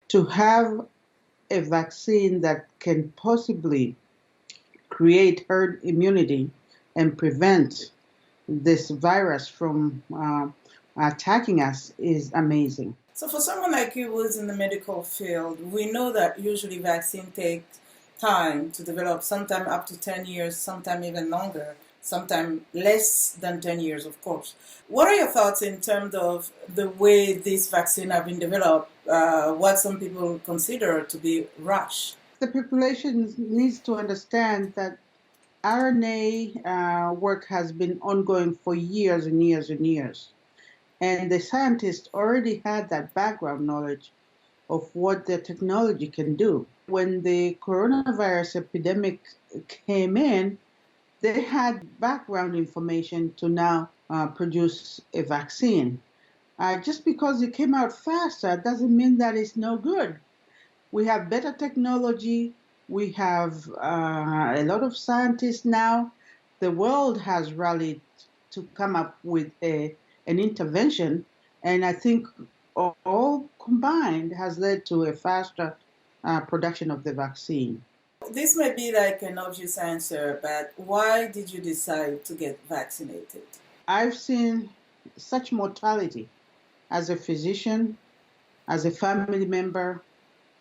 To have a vaccine that can possibly create herd immunity and prevent this virus from attacking us is amazing. So for someone like you who's in the medical field, we know that usually vaccine takes time to develop, sometime up to 10 years, sometime even longer, sometime less than 10 years, of course. What are your thoughts in terms of the way this vaccine have been developed, what some people consider to be rush? The population needs to understand that RNA work has been ongoing for years and years and years. And the scientists already had that background knowledge of what the technology can do. When the coronavirus epidemic came in, they had background information to now produce a vaccine. Just because it came out faster doesn't mean that it's no good. We have better technology. We have a lot of scientists now. The world has rallied to come up with an intervention, and I think all combined has led to a faster production of the vaccine. This may be like an obvious answer, but why did you decide to get vaccinated? I've seen such mortality as a physician, as a family member,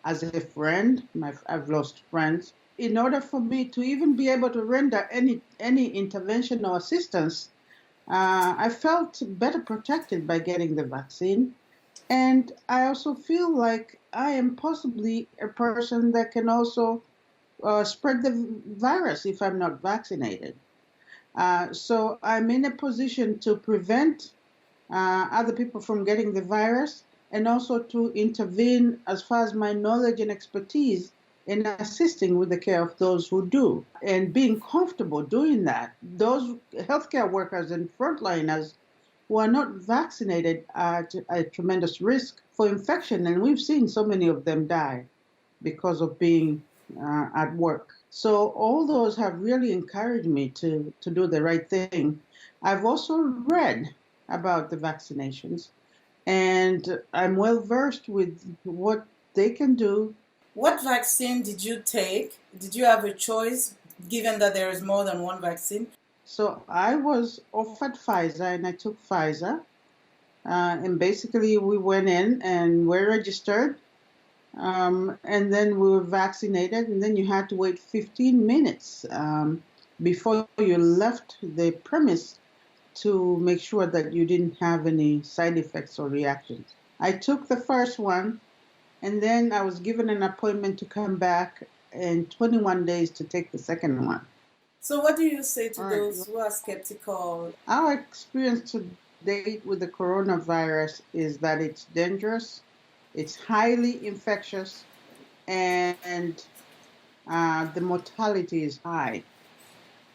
as a friend. I've lost friends. In order for me to even be able to render any intervention or assistance, I felt better protected by getting the vaccine. And I also feel like I am possibly a person that can also spread the virus if I'm not vaccinated. So I'm in a position to prevent other people from getting the virus and also to intervene as far as my knowledge and expertise in assisting with the care of those who do and being comfortable doing that. Those healthcare workers and frontliners who are not vaccinated are at a tremendous risk for infection, and we've seen so many of them die because of being at work. So all those have really encouraged me to do the right thing. I've also read about the vaccinations, and I'm well versed with what they can do. What vaccine did you take? Did you have a choice given that there is more than one vaccine? So I was offered Pfizer, and I took Pfizer. And basically, we went in and were registered, and then we were vaccinated, and then you had to wait 15 minutes before you left the premise to make sure that you didn't have any side effects or reactions. I took the first one, and then I was given an appointment to come back in 21 days to take the second one. So what do you say to All those right. who are skeptical? Our experience to date with the coronavirus is that it's dangerous, it's highly infectious, and the mortality is high.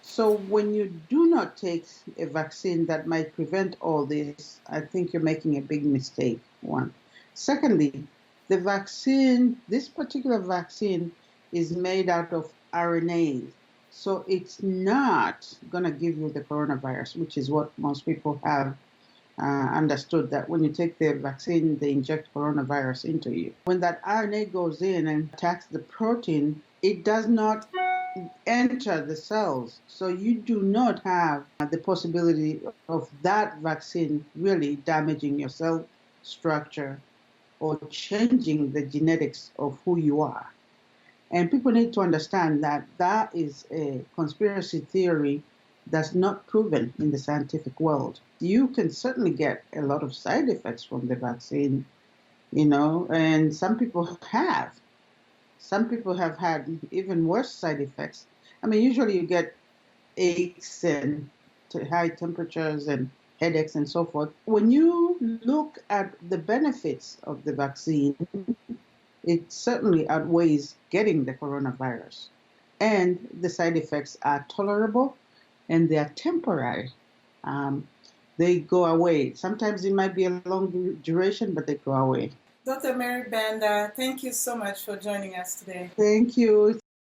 So when you do not take a vaccine that might prevent all this, I think you're making a big mistake, one. Secondly, the vaccine, this particular vaccine is made out of RNA. So it's not going to give you the coronavirus, which is what most people have understood, that when you take the vaccine, they inject coronavirus into you. When that RNA goes in and attacks the protein, it does not enter the cells. So you do not have the possibility of that vaccine really damaging your cell structure or changing the genetics of who you are. And people need to understand that that is a conspiracy theory that's not proven in the scientific world. You can certainly get a lot of side effects from the vaccine, and some people have. Some people have had even worse side effects. I mean, usually you get aches and high temperatures and headaches and so forth. When you look at the benefits of the vaccine, it certainly outweighs getting the coronavirus. And the side effects are tolerable and they are temporary. They go away. Sometimes it might be a long duration, but they go away. Dr. Mary Banda, thank you so much for joining us today. Thank you.